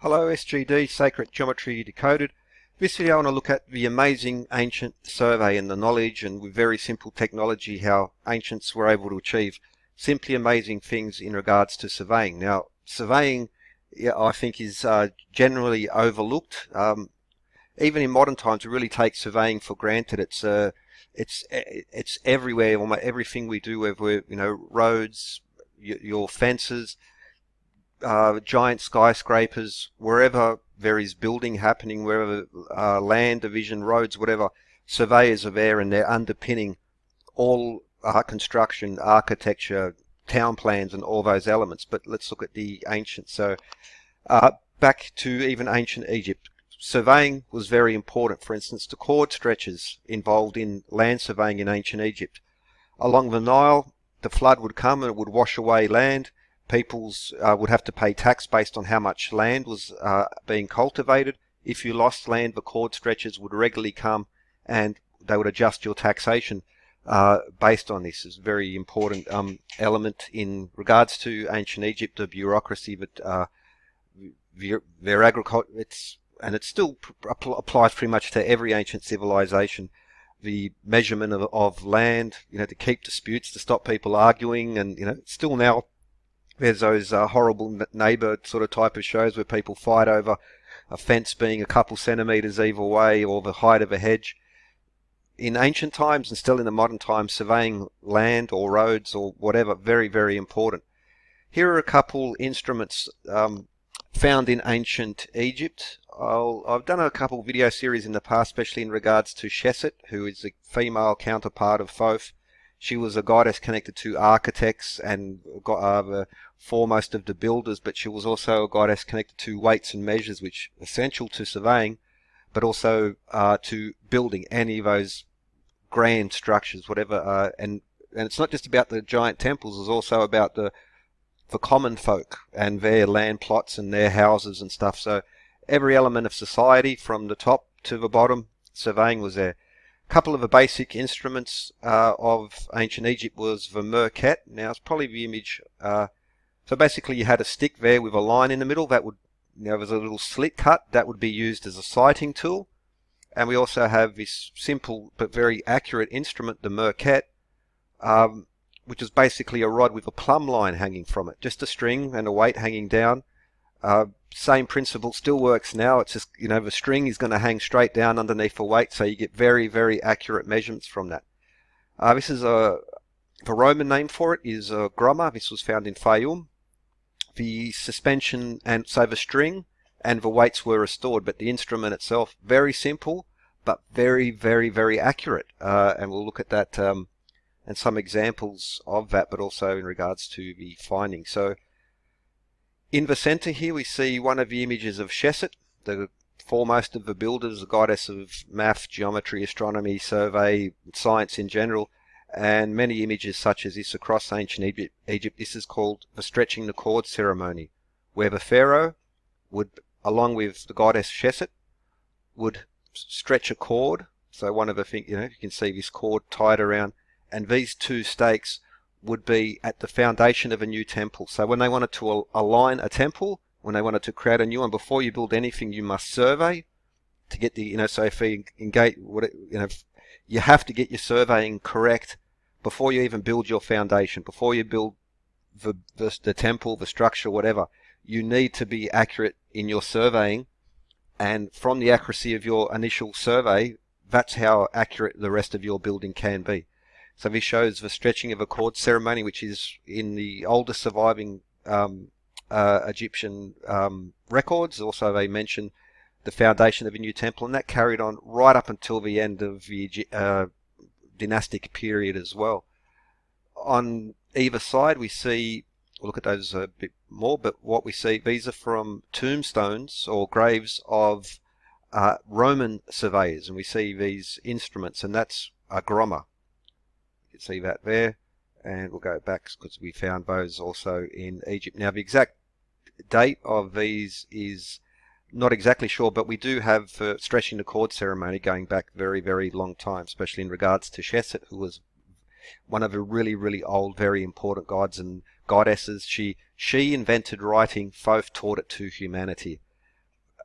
Hello SGD, Sacred Geometry Decoded. This video I want to look at the amazing ancient survey and the knowledge, and with very simple technology how ancients were able to achieve simply amazing things in regards to surveying. Now surveying, I think is generally overlooked. Even in modern times we really take surveying for granted. It's everywhere. Almost everything we do, whether we're, roads, your fences, giant skyscrapers, wherever there is building happening, wherever land division, roads, whatever, surveyors are there and they're underpinning all construction, architecture, town plans and all those elements. But let's look at the ancient. So back to even ancient Egypt. Surveying was very important. For instance, the chord stretches involved in land surveying in ancient Egypt. Along the Nile, the flood would come and it would wash away land. Peoples would have to pay tax based on how much land was being cultivated. If you lost land, the chord stretchers would regularly come and they would adjust your taxation based on this. It's a very important element in regards to ancient Egypt, the bureaucracy, but their agriculture, it still applies pretty much to every ancient civilization. The measurement of land, to keep disputes, to stop people arguing, and still now there's those horrible neighbour sort of type of shows where people fight over a fence being a couple centimetres either way or the height of a hedge. In ancient times and still in the modern times, surveying land or roads or whatever, very, very important. Here are a couple instruments found in ancient Egypt. I've done a couple video series in the past, especially in regards to Seshat, who is the female counterpart of Thoth. She was a goddess connected to architects and the foremost of the builders, but she was also a goddess connected to weights and measures, which are essential to surveying, but also to building any of those grand structures, whatever. And it's not just about the giant temples; it's also about the common folk and their land plots and their houses and stuff. So every element of society, from the top to the bottom, surveying was there. Couple of the basic instruments of ancient Egypt was the merket. Now it's probably the image. So basically you had a stick there with a line in the middle that would, there's a little slit cut that would be used as a sighting tool. And we also have this simple but very accurate instrument, the merket, which is basically a rod with a plumb line hanging from it, just a string and a weight hanging down. Same principle still works now. It's just, the string is going to hang straight down underneath a weight, so you get very, very accurate measurements from that. This is the Roman name for it is groma. This was found in Fayum. The suspension and so the string and the weights were restored, but the instrument itself, very simple, but very, very, very accurate. And we'll look at that and some examples of that, but also in regards to the findings. So in the center here we see one of the images of Seshat, the foremost of the builders, the goddess of math, geometry, astronomy, survey, science in general, and many images such as this across ancient Egypt. This is called the stretching the cord ceremony, where the pharaoh would, along with the goddess Seshat, would stretch a cord. So one of the things, you can see this cord tied around, and these two stakes would be at the foundation of a new temple. So when they wanted to align a temple, when they wanted to create a new one, before you build anything, you must survey to get the, so if you engage, you have to get your surveying correct before you even build your foundation, before you build the temple, the structure, whatever. You need to be accurate in your surveying, and from the accuracy of your initial survey, that's how accurate the rest of your building can be. So this shows the stretching of a cord ceremony, which is in the oldest surviving Egyptian records. Also, they mention the foundation of a new temple, and that carried on right up until the end of the dynastic period as well. On either side, we see, we'll look at those a bit more, but what we see, these are from tombstones or graves of Roman surveyors, and we see these instruments, and that's a groma. You can see that there, and we'll go back because we found those also in Egypt. Now the exact date of these is not exactly sure, but we do have stretching the cord ceremony going back very, very long time, especially in regards to Seshat, who was one of the really, really old, very important gods and goddesses. She invented writing. Thoth taught it to humanity.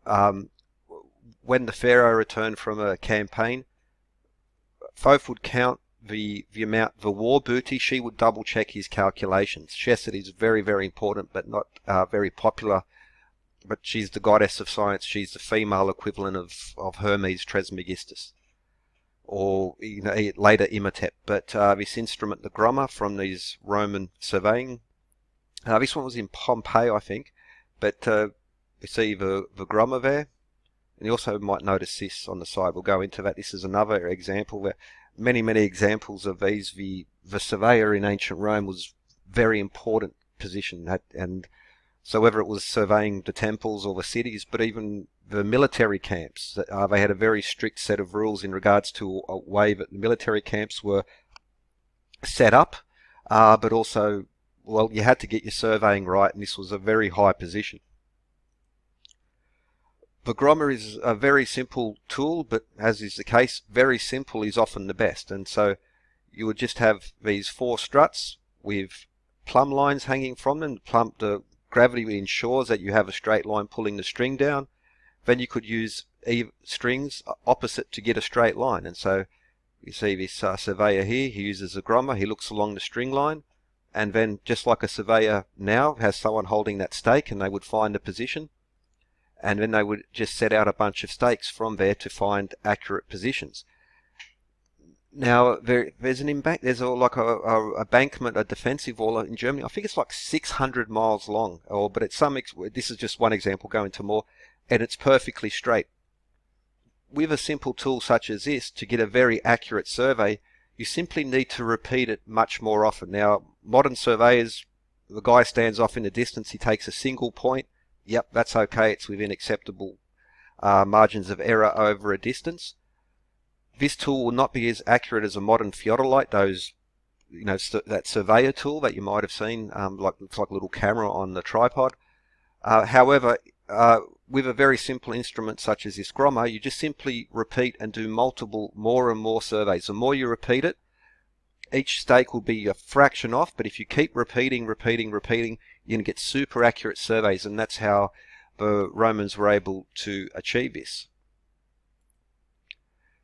when the pharaoh returned from a campaign, Thoth would count the amount, the war booty. She would double check his calculations. Seshat is very, very important, but not very popular. But she's the goddess of science. She's the female equivalent of Hermes Trismegistus, or later Imhotep. But this instrument, the grommer from these Roman surveying, this one was in Pompeii, I think. But you see the grommer there, and you also might notice this on the side. We'll go into that. This is another example where many examples of these. The surveyor in ancient Rome was very important position, and so whether it was surveying the temples or the cities, but even the military camps, they had a very strict set of rules in regards to a way that the military camps were set up, but also, well, you had to get your surveying right, and this was a very high position. The grommer is a very simple tool, but as is the case, very simple is often the best. And so you would just have these 4 struts with plumb lines hanging from them. The gravity ensures that you have a straight line pulling the string down. Then you could use strings opposite to get a straight line. And so you see this surveyor here, he uses a grommer, he looks along the string line, and then just like a surveyor now has someone holding that stake, and they would find the position, and then they would just set out a bunch of stakes from there to find accurate positions. Now there's an there's like a bankment, a defensive wall in Germany. I think it's like 600 miles long, but it's this is just one example, go into more, and it's perfectly straight. With a simple tool such as this, to get a very accurate survey, you simply need to repeat it much more often. Now, modern surveyors, the guy stands off in the distance, he takes a single point. Yep, that's okay, it's within acceptable margins of error over a distance. This tool will not be as accurate as a modern theodolite, those, that surveyor tool that you might have seen, looks like a little camera on the tripod. However, with a very simple instrument such as this grommer, you just simply repeat and do more and more surveys. The more you repeat it, each stake will be a fraction off, but if you keep repeating, you're going to get super accurate surveys, and that's how the Romans were able to achieve this.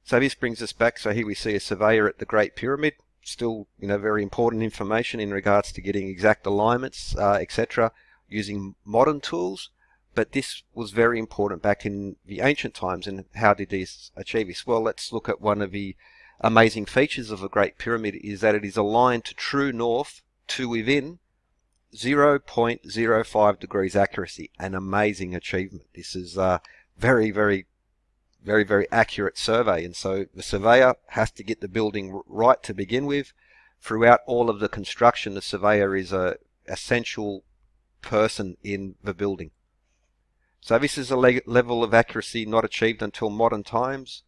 So this brings us back. So here we see a surveyor at the Great Pyramid. Still, very important information in regards to getting exact alignments, etc., using modern tools. But this was very important back in the ancient times. And how did these achieve this? Well, let's look at one of the amazing features of the Great Pyramid is that it is aligned to true north to within 0.05 degrees accuracy. An amazing achievement. This is very accurate survey, and so the surveyor has to get the building right to begin with. Throughout all of the construction, the surveyor is an essential person in the building. So this is a level of accuracy not achieved until modern times.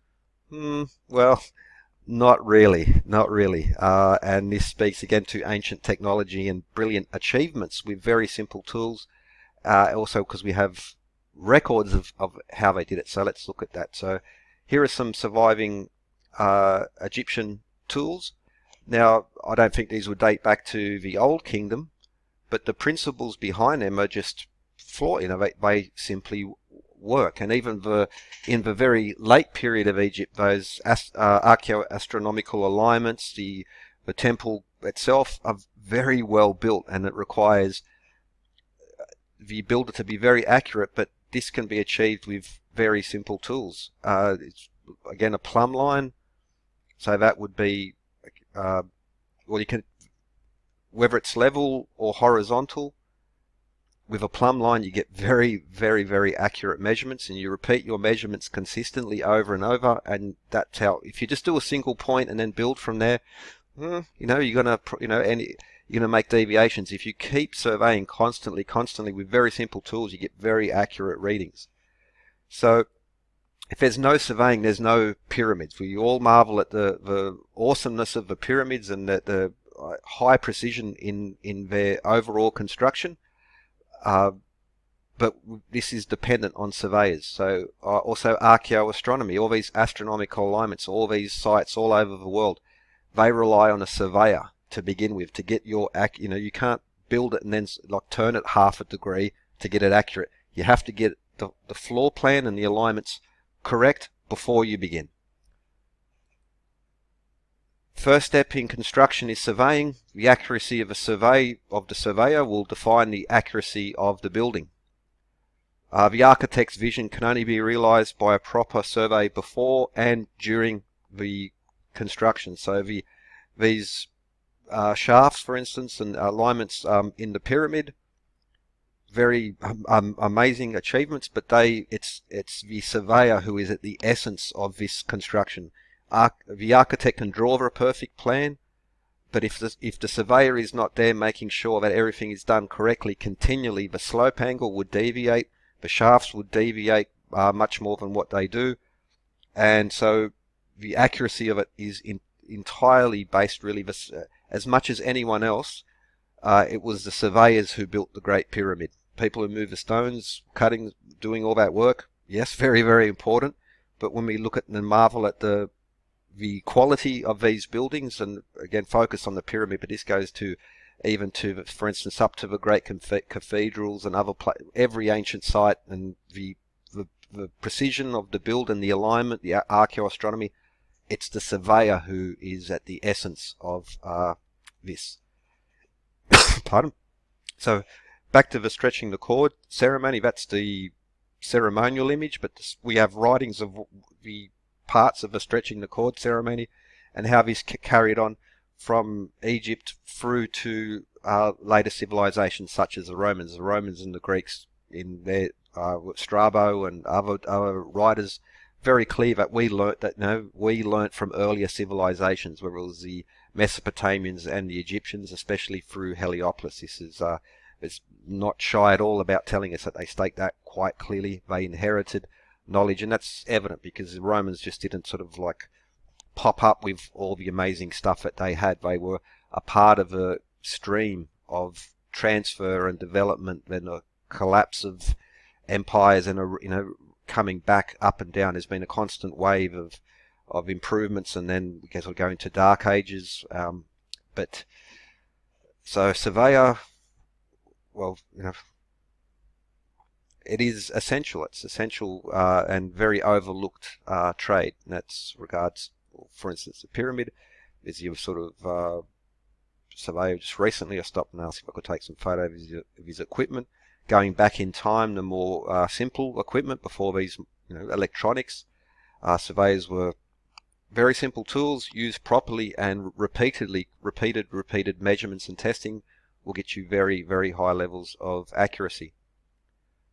Well, not really. And this speaks again to ancient technology and brilliant achievements with very simple tools. Also because we have records of how they did it. So let's look at that. So here are some surviving Egyptian tools. Now, I don't think these would date back to the Old Kingdom, but the principles behind them are just flawed. They simply work. And even in the very late period of Egypt, those archeoastronomical alignments, the temple itself are very well built, and it requires the builder to be very accurate, but this can be achieved with very simple tools. It's, again, a plumb line. So that would be, well, you can, whether it's level or horizontal, with a plumb line you get very accurate measurements, and you repeat your measurements consistently over and over, and that's how, if you just do a single point and then build from there, you're gonna make deviations. If you keep surveying constantly with very simple tools, you get very accurate readings. So if there's no surveying, there's no pyramids. We all marvel at the awesomeness of the pyramids and the high precision in their overall construction. But this is dependent on surveyors. So also archeoastronomy, all these astronomical alignments, all these sites all over the world, they rely on a surveyor to begin with to get your you can't build it and then like turn it half a degree to get it accurate. You have to get the floor plan and the alignments correct before you begin. First step in construction is surveying. The accuracy of a survey of the surveyor will define the accuracy of the building. The architect's vision can only be realized by a proper survey before and during the construction. So these shafts, for instance, and alignments in the pyramid, very amazing achievements, but it's the surveyor who is at the essence of this construction. The architect can draw a perfect plan, but if the surveyor is not there making sure that everything is done correctly continually, the slope angle would deviate, the shafts would deviate much more than what they do, and so the accuracy of it is entirely based, really, as much as anyone else. It was the surveyors who built the Great Pyramid. People who move the stones, cutting, doing all that work, yes, very, very important. But when we look at and marvel at the quality of these buildings, and again focus on the pyramid, but this goes to even to, for instance, up to the great cathedrals and every ancient site, and the precision of the build and the alignment, the archeoastronomy, it's the surveyor who is at the essence of this. Pardon. So back to the stretching the cord ceremony. That's the ceremonial image, but we have writings of the parts of the stretching the cord ceremony and how this carried on from Egypt through to later civilizations such as the Romans. The Romans and the Greeks, in their Strabo and other writers, very clear that we learnt from earlier civilizations, where it was the Mesopotamians and the Egyptians, especially through Heliopolis. This is it's not shy at all about telling us that they state that quite clearly. They inherited knowledge, and that's evident because the Romans just didn't sort of like pop up with all the amazing stuff that they had. They were a part of a stream of transfer and development, and a collapse of empires, and coming back up and down. There's been a constant wave of improvements, and then we guess we'll go into dark ages. But so surveyor, well, it is essential. It's essential and very overlooked trade. And that's regards, for instance, the pyramid. Is your sort of surveyor. Just recently, I stopped and asked if I could take some photos of his equipment. Going back in time, the more simple equipment before these, electronics, surveyors were very simple tools used properly and repeated measurements and testing will get you very, very high levels of accuracy.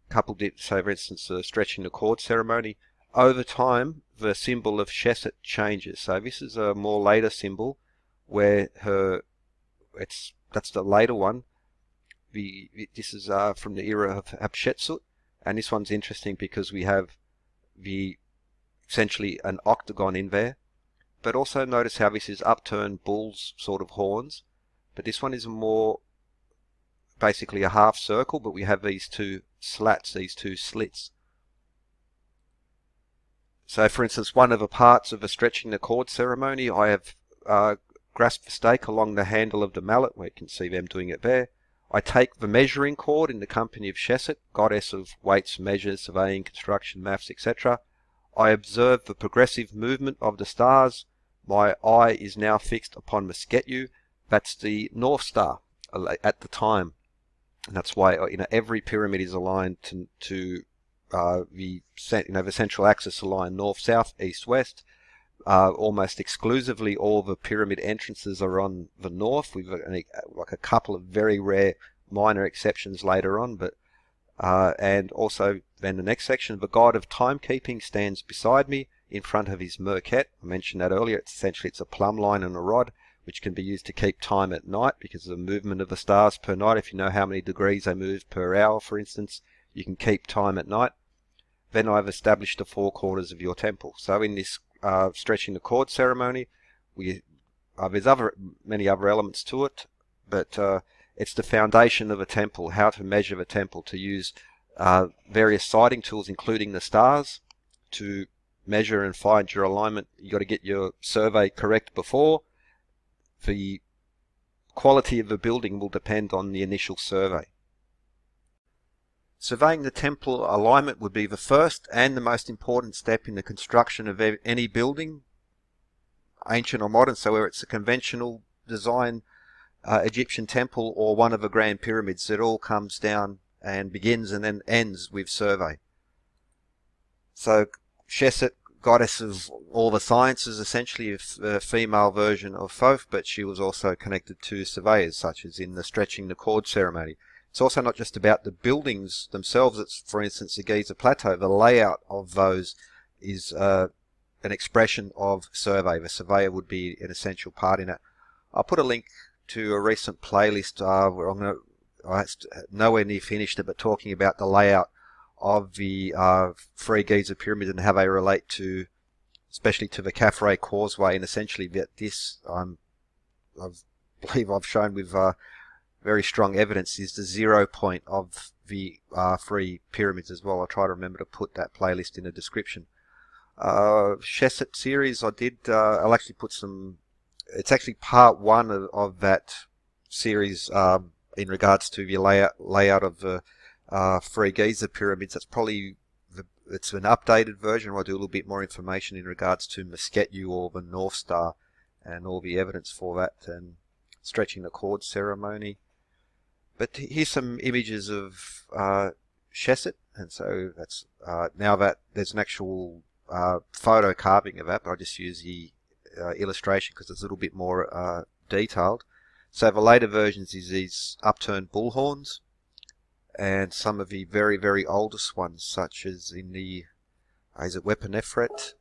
Coupled it, so for instance, stretching the cord ceremony. Over time, the symbol of Seshat changes. So this is a more later symbol where that's the later one. This is from the era of Hatshepsut, and this one's interesting because we have essentially an octagon in there, but also notice how this is upturned bull's sort of horns, but this one is more basically a half circle, but we have these two slats, these two slits. So for instance, one of the parts of the stretching the cord ceremony, I have grasped the stake along the handle of the mallet, where you can see them doing it there. I take the measuring cord in the company of Seshat, goddess of weights, measures, surveying, construction, maths, etc. I observe the progressive movement of the stars. My eye is now fixed upon Mesketu. That's the North Star at the time. And that's why every pyramid is aligned to the central axis aligned north, south, east, west. Almost exclusively all the pyramid entrances are on the north, with like a couple of very rare minor exceptions later on. But and also then the next section, the god of timekeeping stands beside me in front of his merket. I mentioned that earlier. It's a plumb line and a rod, which can be used to keep time at night because of the movement of the stars per night. If you know how many degrees they move per hour, for instance, you can keep time at night. Then I've established the four corners of your temple. So in this stretching the cord ceremony, there's many other elements to it, but it's the foundation of a temple, how to measure the temple, to use various sighting tools, including the stars, to measure and find your alignment. You've got to get your survey correct before. The quality of the building will depend on the initial survey. Surveying the temple alignment would be the first and the most important step in the construction of any building, ancient or modern, so whether it's a conventional design Egyptian temple or one of the grand pyramids, it all comes down and begins and then ends with survey. So Seshat, goddess of all the sciences, essentially a female version of Thoth, but she was also connected to surveyors, such as in the stretching the cord ceremony. It's also not just about the buildings themselves. It's, for instance, the Giza Plateau. The layout of those is an expression of survey. The surveyor would be an essential part in it. I'll put a link to a recent playlist where I'm nowhere near finished it, but talking about the layout of the three Giza pyramids and how they relate to, especially to the Khafre Causeway, and essentially that this, I believe I've shown with very strong evidence, is the 0 point of the three pyramids as well. I'll try to remember to put that playlist in the description. Seshat series I did, I'll actually put some, it's actually part one of that series in regards to the layout of the three Giza pyramids. That's probably, it's an updated version where I'll do a little bit more information in regards to Mesketu or the North Star and all the evidence for that, and stretching the cord ceremony. But here's some images of Seshat, and so that's now that there's an actual photo carving of that, but I just use the illustration because it's a little bit more detailed. So the later versions is these upturned bullhorns, and some of the very, very oldest ones, such as in the is it Wepanefret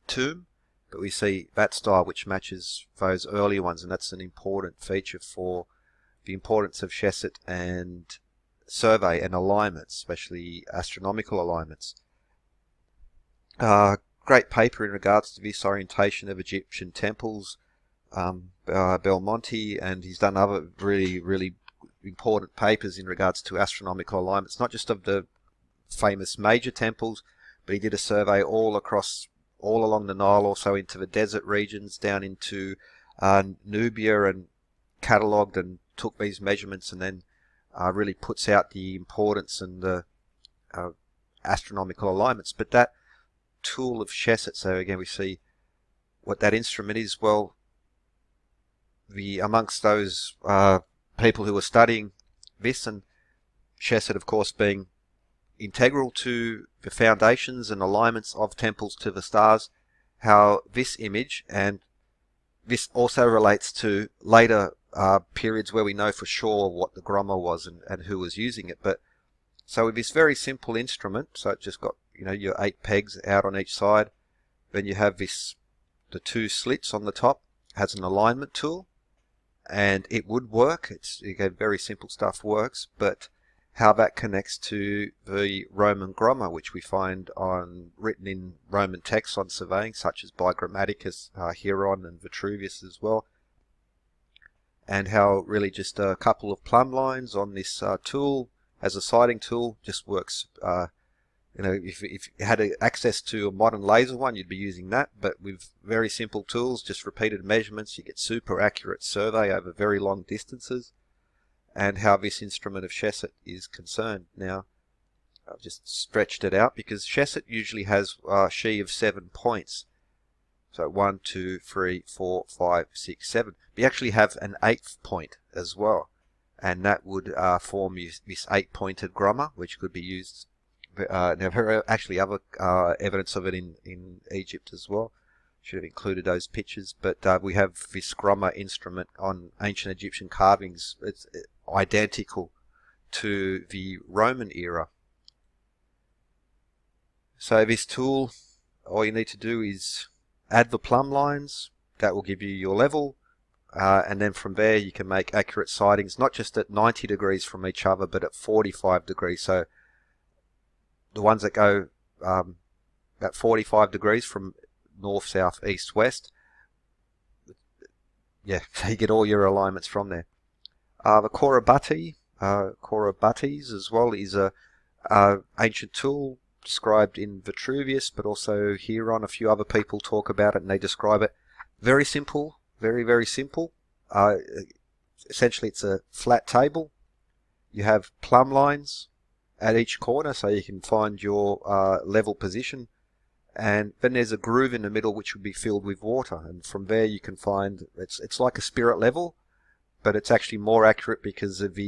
tomb. But we see that style which matches those earlier ones, and that's an important feature for the importance of Seshat and survey and alignments, especially astronomical alignments. Great paper in regards to this orientation of Egyptian temples, Belmonte, and he's done other really, really important papers in regards to astronomical alignments, not just of the famous major temples, but he did a survey all along the Nile, also into the desert regions, down into Nubia, and catalogued and took these measurements, and then really puts out the importance and the astronomical alignments. But that tool of Seshat, so again we see what that instrument is. Well, amongst those people who were studying this, and Seshat of course being integral to the foundations and alignments of temples to the stars, how this image, and this also relates to later periods where we know for sure what the groma was and who was using it. But so with this very simple instrument, so it just got, you know, your 8 pegs out on each side, then you have this, the 2 slits on the top, has an alignment tool, and it would work. It's, again, very simple stuff works, but how that connects to the Roman groma, which we find written in Roman texts on surveying, such as by Grammaticus, Hieron, and Vitruvius as well, and how really just a couple of plumb lines on this tool as a sighting tool just works. You know, if you had access to a modern laser one, you'd be using that, but with very simple tools, just repeated measurements, you get super accurate survey over very long distances. And how this instrument of Seshat is concerned. Now, I've just stretched it out because Seshat usually has a she of 7 points. So 1, 2, 3, 4, 5, 6, 7. We actually have an 8th point as well, and that would form this 8-pointed groma, which could be used. Now, there are actually other evidence of it in Egypt as well. Should have included those pictures, but we have this groma instrument on ancient Egyptian carvings. It's identical to the Roman era. So this tool, all you need to do is add the plumb lines. That will give you your level, and then from there you can make accurate sightings, not just at 90 degrees from each other, but at 45 degrees. So the ones that go at 45 degrees from north, south, east, west, yeah, you get all your alignments from there. The Korobates as well is a ancient tool described in Vitruvius, but also Hieron. A few other people talk about it and they describe it. Very simple, very, very simple. Essentially it's a flat table, You have plumb lines at each corner so you can find your level position, and then there's a groove in the middle which would be filled with water, and from there you can find it's like a spirit level, but it's actually more accurate because of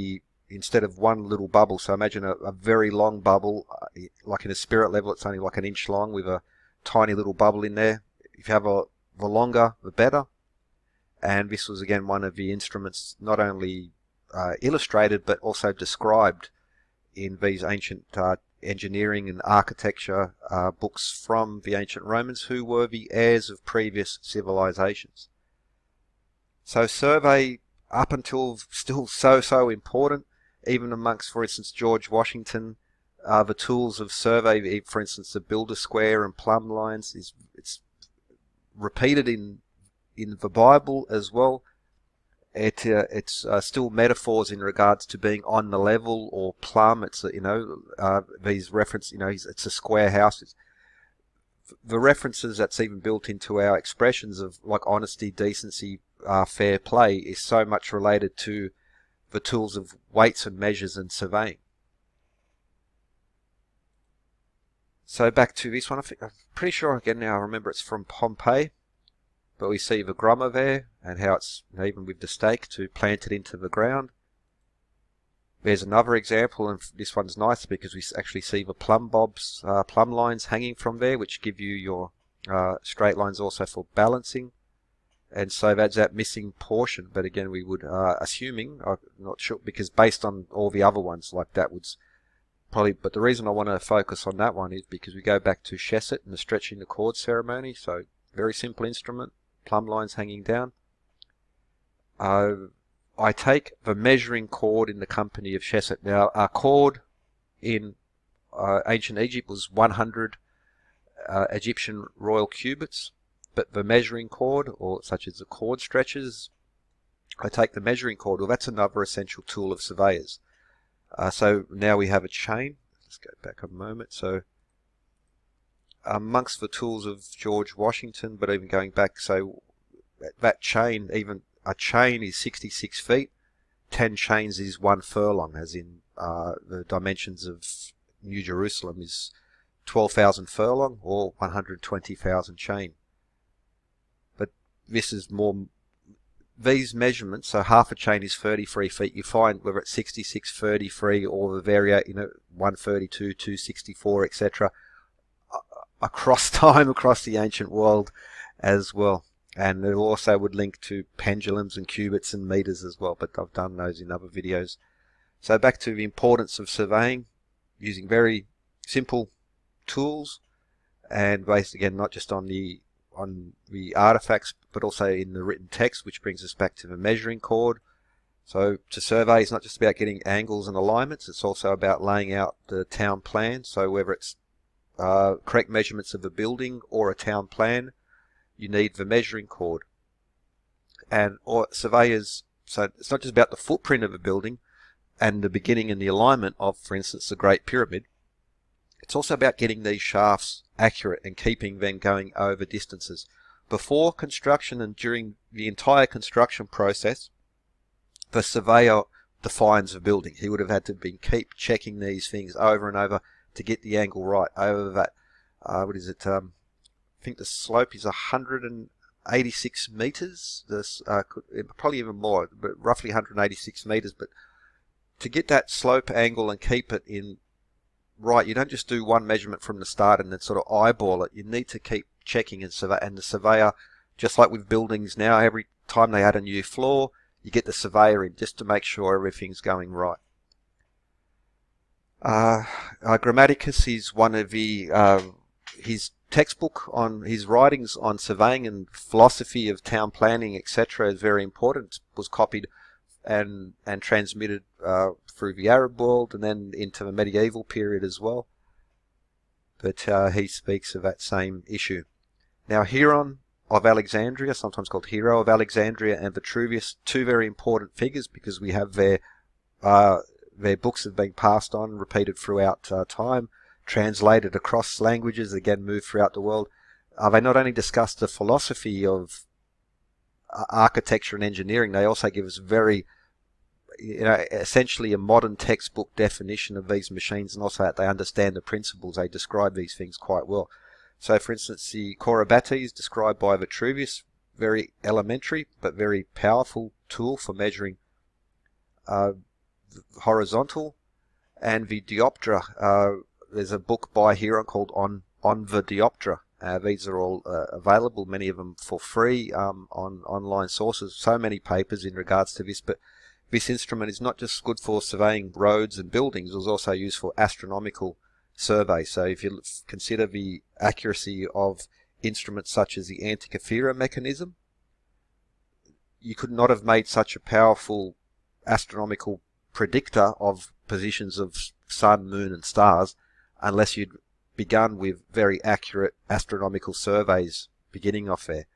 instead of one little bubble. So imagine a very long bubble, like in a spirit level it's only like an inch long with a tiny little bubble in there. If you have the longer the better. And this was again one of the instruments not only illustrated but also described in these ancient engineering and architecture books from the ancient Romans, who were the heirs of previous civilizations. So survey, up until still so important, even amongst, for instance, George Washington, the tools of survey, for instance, the builder square and plumb lines, it's repeated in the Bible as well. It's still metaphors in regards to being on the level or plumb. It's these reference, it's a square house. The references that's even built into our expressions of like honesty, decency, fair play is so much related to the tools of weights and measures and surveying. So back to this one, I'm pretty sure again now I remember it's from Pompeii, but we see the grommer there and how it's even with the stake to plant it into the ground. There's another example, and this one's nice because we actually see the plumb lines hanging from there, which give you your straight lines also for balancing. And so that's that missing portion, but again we would, assuming, I'm not sure, because based on all the other ones, like that would probably, but the reason I want to focus on that one is because we go back to Seshat and the stretching the cord ceremony. So very simple instrument, plumb lines hanging down. I take the measuring cord in the company of Seshat. Now our cord in ancient Egypt was 100 Egyptian royal cubits. But the measuring cord, or such as the cord stretchers, I take the measuring cord. Well, that's another essential tool of surveyors. So now we have a chain. Let's go back a moment. So amongst the tools of George Washington, but even going back, so that chain, even a chain is 66 feet. 10 chains is 1 furlong, as in the dimensions of New Jerusalem is 12,000 furlong or 120,000 chain. This is more, these measurements, so half a chain is 33 feet. You find whether it's 66, 33, or the variate, 132, 264, etc. across time, across the ancient world as well. And it also would link to pendulums and cubits and meters as well, but I've done those in other videos. So back to the importance of surveying, using very simple tools, and based again not just on the artifacts, but also in the written text, which brings us back to the measuring cord. So to survey is not just about getting angles and alignments, it's also about laying out the town plan. So whether it's correct measurements of a building or a town plan, you need the measuring cord. Or surveyors, so it's not just about the footprint of a building and the beginning and the alignment of, for instance, the Great Pyramid. It's also about getting these shafts accurate and keeping them going over distances. Before construction and during the entire construction process, the surveyor defines the building. He would have had to keep checking these things over and over to get the angle right over that. What is it? I think the slope is 186 meters. This probably even more, but roughly 186 meters. But to get that slope angle and keep it in right, you don't just do one measurement from the start and then sort of eyeball it. You need to keep checking and survey. And the surveyor, just like with buildings now, every time they add a new floor, you get the surveyor in just to make sure everything's going right. Grammaticus is one of his textbook on his writings on surveying and philosophy of town planning, etc. is very important. It was copied and transmitted through the Arab world and then into the medieval period as well. But he speaks of that same issue. Now Hieron of Alexandria, sometimes called Hero of Alexandria, and Vitruvius, two very important figures because we have their books have been passed on, repeated throughout time, translated across languages, again moved throughout the world. They not only discuss the philosophy of architecture and engineering, they also give us very essentially a modern textbook definition of these machines, and also that they understand the principles. They describe these things quite well. So, for instance, the Corybates is described by Vitruvius, very elementary but very powerful tool for measuring horizontal. And the dioptra, there's a book by Heron called On the Dioptra. These are all available, many of them for free on online sources. So many papers in regards to this, but this instrument is not just good for surveying roads and buildings, it was also used for astronomical survey. So if you consider the accuracy of instruments such as the Antikythera mechanism, you could not have made such a powerful astronomical predictor of positions of sun, moon and stars unless you'd begun with very accurate astronomical surveys beginning off there.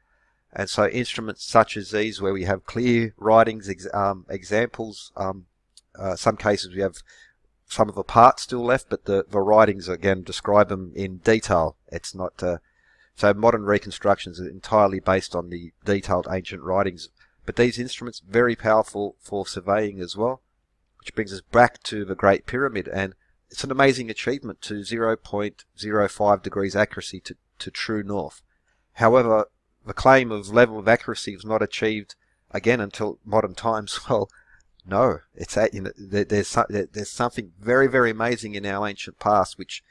And so instruments such as these, where we have clear writings, examples, some cases we have some of the parts still left, but the writings again describe them in detail. It's not so modern reconstructions are entirely based on the detailed ancient writings. But these instruments very powerful for surveying as well, which brings us back to the Great Pyramid, and it's an amazing achievement to 0.05 degrees accuracy to true north. However, the claim of level of accuracy was not achieved again until modern times. Well, no, it's there's something very, very amazing in our ancient past which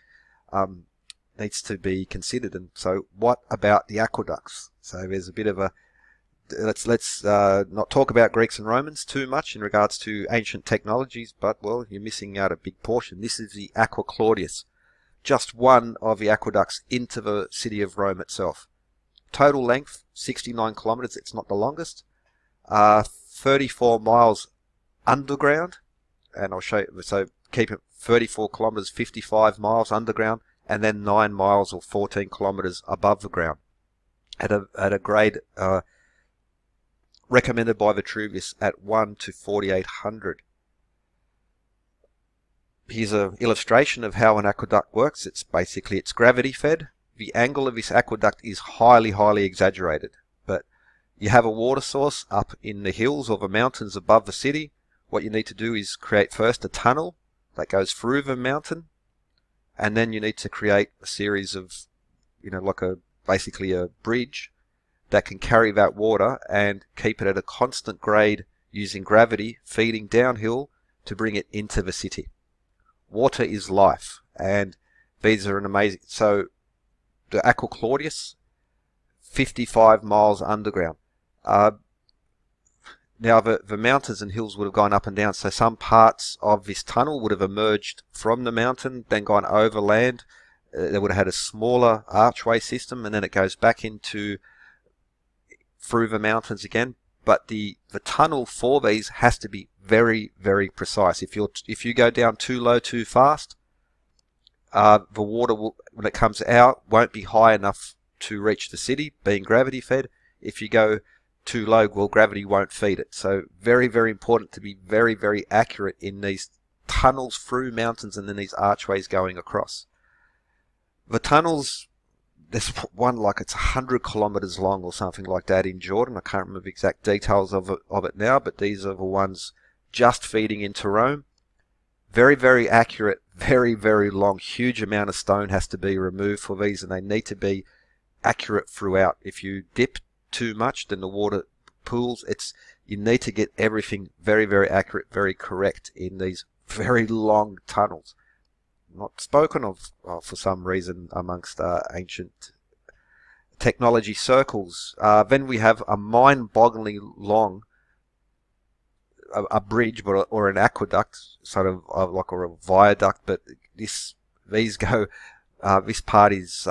needs to be considered. And so, what about the aqueducts? So there's a bit of a let's not talk about Greeks and Romans too much in regards to ancient technologies, but well, you're missing out a big portion. This is the Aqua Claudius, just one of the aqueducts into the city of Rome itself. Total length 69 kilometers. It's not the longest. 34 miles underground, and I'll show you. So keep it 34 kilometers, 55 miles underground, and then 9 miles or 14 kilometers above the ground at a grade recommended by Vitruvius at 1 to 4800. Here's an illustration of how an aqueduct works. It's gravity fed. The angle of this aqueduct is highly, highly exaggerated, but you have a water source up in the hills or the mountains above the city. What you need to do is create first a tunnel that goes through the mountain, and then you need to create a series of, like basically a bridge that can carry that water and keep it at a constant grade using gravity feeding downhill to bring it into the city. Water is life, and these are an amazing. So the Aqua Claudius, 55 miles underground. Now the mountains and hills would have gone up and down, so some parts of this tunnel would have emerged from the mountain, then gone over land. They would have had a smaller archway system, and then it goes back into through the mountains again. But the tunnel for these has to be very, very precise. If you go down too low too fast, the water will, when it comes out, won't be high enough to reach the city, being gravity fed. If you go too low, well, gravity won't feed it. So very, very important to be very, very accurate in these tunnels through mountains and then these archways going across. The tunnels, there's one like it's 100 kilometers long or something like that in Jordan. I can't remember the exact details of it now, but these are the ones just feeding into Rome. Very, very accurate, very, very long, huge amount of stone has to be removed for these, and they need to be accurate throughout. If you dip too much, then the water pools. You need to get everything very, very accurate, very correct in these very long tunnels. Not spoken of for some reason amongst ancient technology circles. Then we have a mind-bogglingly long a bridge, or an aqueduct, sort of like a viaduct. But this part is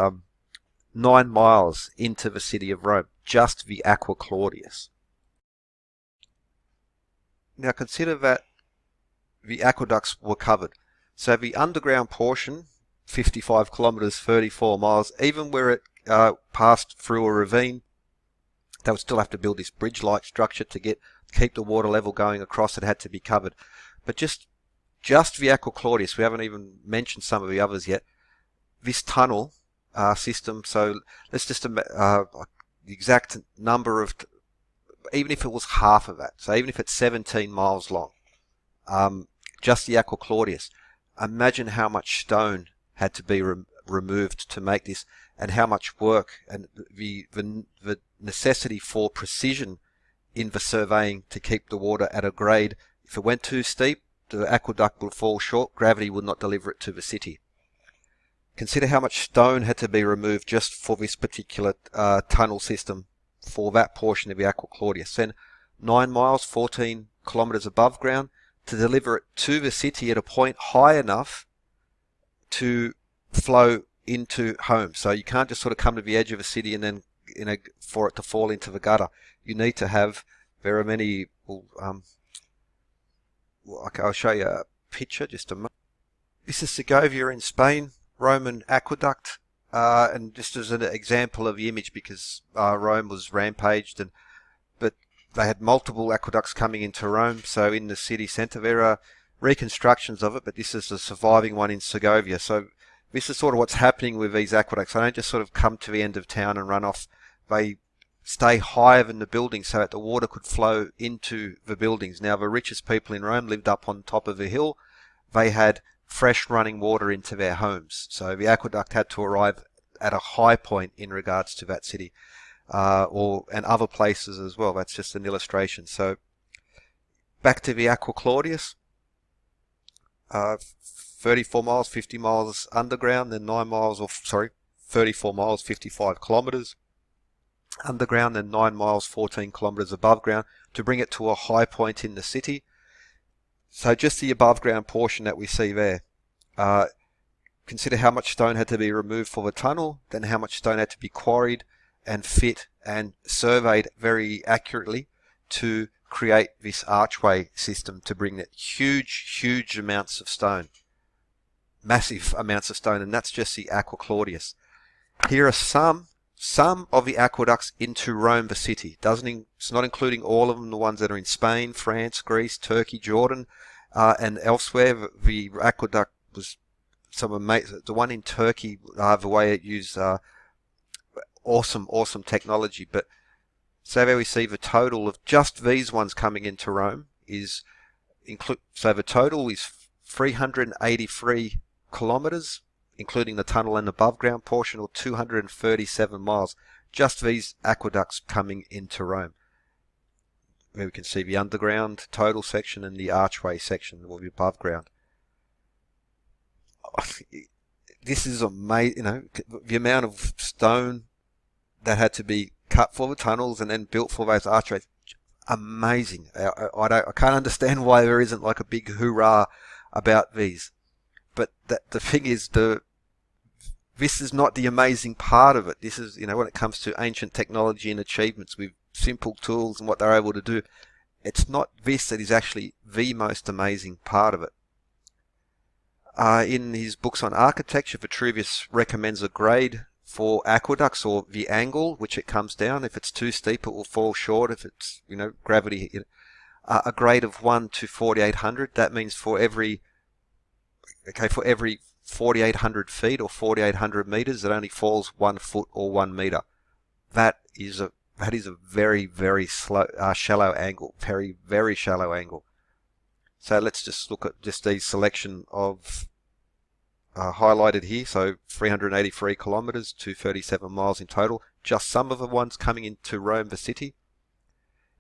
9 miles into the city of Rome, just the Aqua Claudius. Now consider that the aqueducts were covered. So the underground portion, 55 kilometers, 34 miles, even where it passed through a ravine, they would still have to build this bridge-like structure to keep the water level going across. It had to be covered. But just the Aqua Claudius, we haven't even mentioned some of the others yet. This tunnel system, so let's just the exact number of, even if it was half of that, so even if it's 17 miles long, just the Aqua Claudius. Imagine how much stone had to be removed to make this, and how much work and the necessity for precision in the surveying to keep the water at a grade. If it went too steep, the aqueduct would fall short, gravity would not deliver it to the city. Consider how much stone had to be removed just for this particular tunnel system for that portion of the Aqua Claudius. Then 9 miles, 14 kilometres above ground to deliver it to the city at a point high enough to flow into homes. So you can't just sort of come to the edge of a city and then, for it to fall into the gutter. You need to have, there are many, okay, I'll show you a picture just a moment. This is Segovia in Spain, Roman Aqueduct, and just as an example of the image, because Rome was rampaged, but they had multiple aqueducts coming into Rome. So in the city centre there are reconstructions of it, but this is the surviving one in Segovia. So this is sort of what's happening with these aqueducts. They don't just sort of come to the end of town and run off. They stay higher than the buildings so that the water could flow into the buildings. Now, the richest people in Rome lived up on top of a hill. They had fresh running water into their homes. So the aqueduct had to arrive at a high point in regards to that city, and other places as well. That's just an illustration. So back to the Aqua Claudius. 34 miles, 50 miles underground, then 34 miles, 55 kilometres underground, then 9 miles, 14 kilometres above ground to bring it to a high point in the city. So just the above ground portion that we see there. Consider how much stone had to be removed for the tunnel, then how much stone had to be quarried and fit and surveyed very accurately to create this archway system to bring that huge amounts of stone. Massive amounts of stone, and that's just the Aqua Claudius. Here are some of the aqueducts into Rome, the city. It's not including all of them, the ones that are in Spain, France, Greece, Turkey, Jordan, and elsewhere. The aqueduct was the one in Turkey, the way it used awesome technology. But so there we see the total of just these ones coming into Rome is so the total is 383 kilometres, including the tunnel and above ground portion, or 237 miles. Just these aqueducts coming into Rome. Where we can see the underground total section and the archway section, or the above ground. This is amazing. The amount of stone that had to be cut for the tunnels and then built for those archways. Amazing. I can't understand why there isn't like a big hoorah about these. But the thing is, this is not the amazing part of it. This is, when it comes to ancient technology and achievements with simple tools and what they're able to do, it's not this that is actually the most amazing part of it. In his books on architecture, Vitruvius recommends a grade for aqueducts, or the angle which it comes down. If it's too steep, it will fall short. If it's, gravity, a grade of 1 to 4,800. That means for every 4,800 feet or 4,800 meters, it only falls 1 foot or 1 meter. That is a very shallow angle, very shallow angle. So let's just look at just the selection of highlighted here. So 383 kilometers, 237 miles in total. Just some of the ones coming into Rome, the city.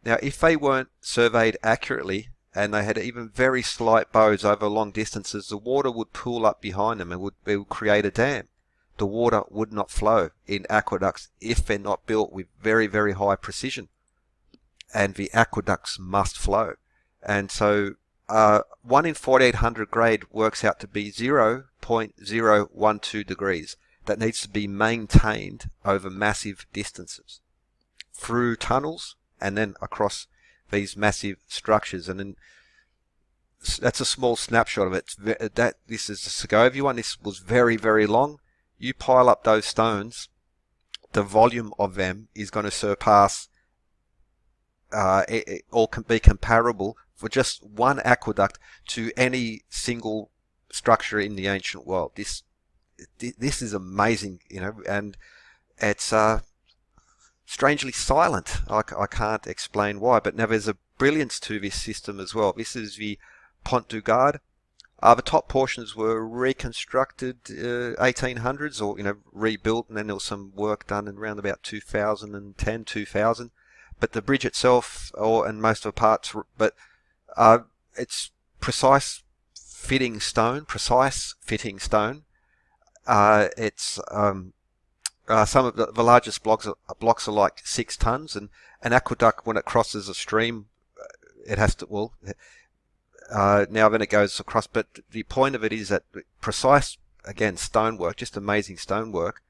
Now, if they weren't surveyed accurately, and they had even very slight bows over long distances, the water would pool up behind them and it would create a dam. The water would not flow in aqueducts if they're not built with very high precision. And the aqueducts must flow. And so 1 in 4,800 grade works out to be 0.012 degrees. That needs to be maintained over massive distances through tunnels and then across these massive structures. And then that's a small snapshot of it. This is the Segovia one. This was very long. You pile up those stones, the volume of them is going to surpass or can be comparable for just one aqueduct to any single structure in the ancient world. This is amazing, and it's strangely silent. I can't explain why, but now there's a brilliance to this system as well. This is the Pont du Gard. The top portions were reconstructed 1800s, or rebuilt, and then there was some work done in around about 2010, 2000. But the bridge itself, and most of the parts, but it's precise fitting stone. It's some of the largest blocks are like 6 tons, and an aqueduct, when it crosses a stream, it has to, now then it goes across, but the point of it is that precise, again, stonework, just amazing stonework,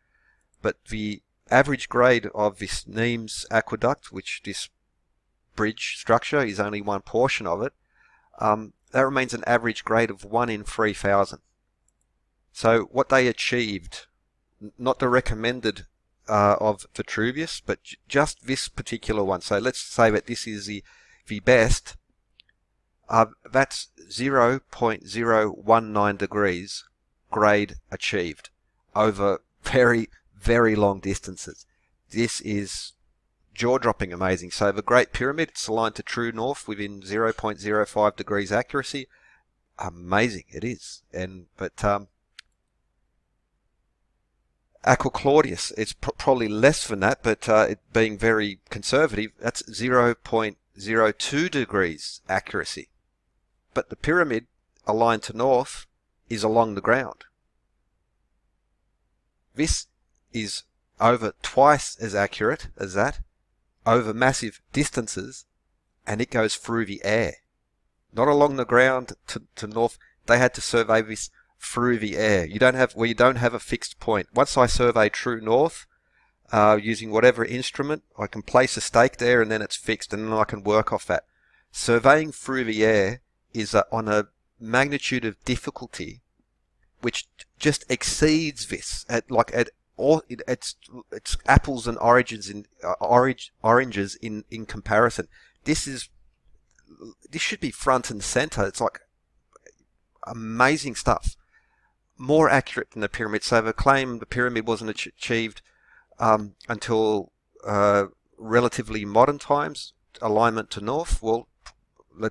but the average grade of this Nimes aqueduct, which this bridge structure is only one portion of it, that remains an average grade of 1 in 3,000. So what they achieved, not the recommended of Vitruvius, but just this particular one. So let's say that this is the best. That's 0.019 degrees grade achieved over very, very long distances. This is jaw-dropping amazing. So the Great Pyramid, it's aligned to true north within 0.05 degrees accuracy. Amazing it is. But Aqua Claudius, it's probably less than that, but it being very conservative, that's 0.02 degrees accuracy. But the pyramid, aligned to north, is along the ground. This is over twice as accurate as that, over massive distances, and it goes through the air. Not along the ground to north. They had to survey this through the air. You don't have a fixed point. Once I survey true north, using whatever instrument, I can place a stake there, and then it's fixed, and then I can work off that. Surveying through the air is on a magnitude of difficulty which just exceeds this. It's apples and oranges in comparison. This should be front and center. It's like amazing stuff. More accurate than the pyramid. So the claim the pyramid wasn't achieved until relatively modern times, alignment to north. Well, I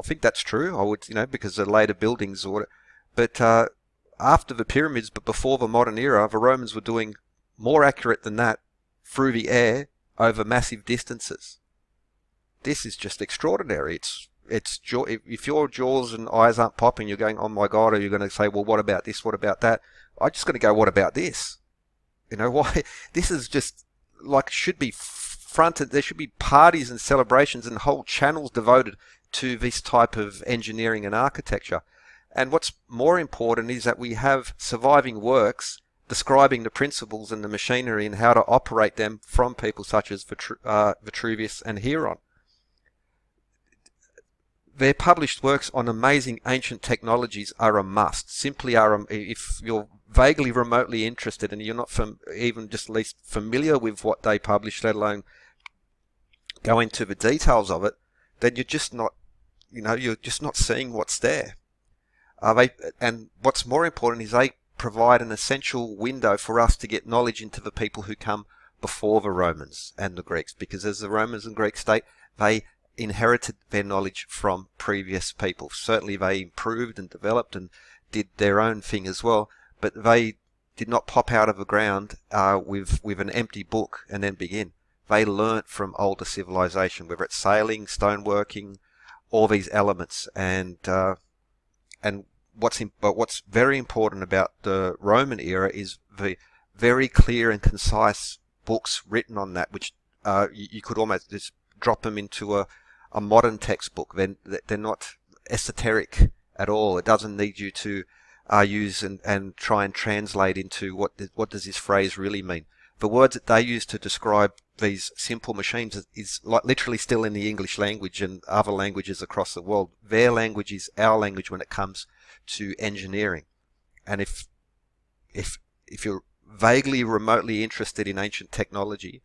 think that's true. I would, because the later buildings but after the pyramids, but before the modern era, the Romans were doing more accurate than that through the air over massive distances. This is just extraordinary. If your jaws and eyes aren't popping, you're going, oh my God, or you're going to say, well, what about this? What about that? I'm just going to go, what about this? Why? This is just should be fronted. There should be parties and celebrations and whole channels devoted to this type of engineering and architecture. And what's more important is that we have surviving works describing the principles and the machinery and how to operate them from people such as Vitruvius and Hieron. Their published works on amazing ancient technologies are a must. Simply if you're vaguely remotely interested and you're not even just least familiar with what they published, let alone go into the details of it, then you're just not seeing what's there. And what's more important is they provide an essential window for us to get knowledge into the people who come before the Romans and the Greeks, because as the Romans and Greeks state, they inherited their knowledge from previous people. Certainly they improved and developed and did their own thing as well, but they did not pop out of the ground with an empty book and then begin. They learnt from older civilization, whether it's sailing, stoneworking, all these elements. And what's very important about the Roman era is the very clear and concise books written on that, which you could almost just drop them into a modern textbook. They're not esoteric at all. It doesn't need you to use and try and translate into what does this phrase really mean. The words that they use to describe these simple machines is literally still in the English language and other languages across the world. Their language is our language when it comes to engineering. And if you're vaguely remotely interested in ancient technology,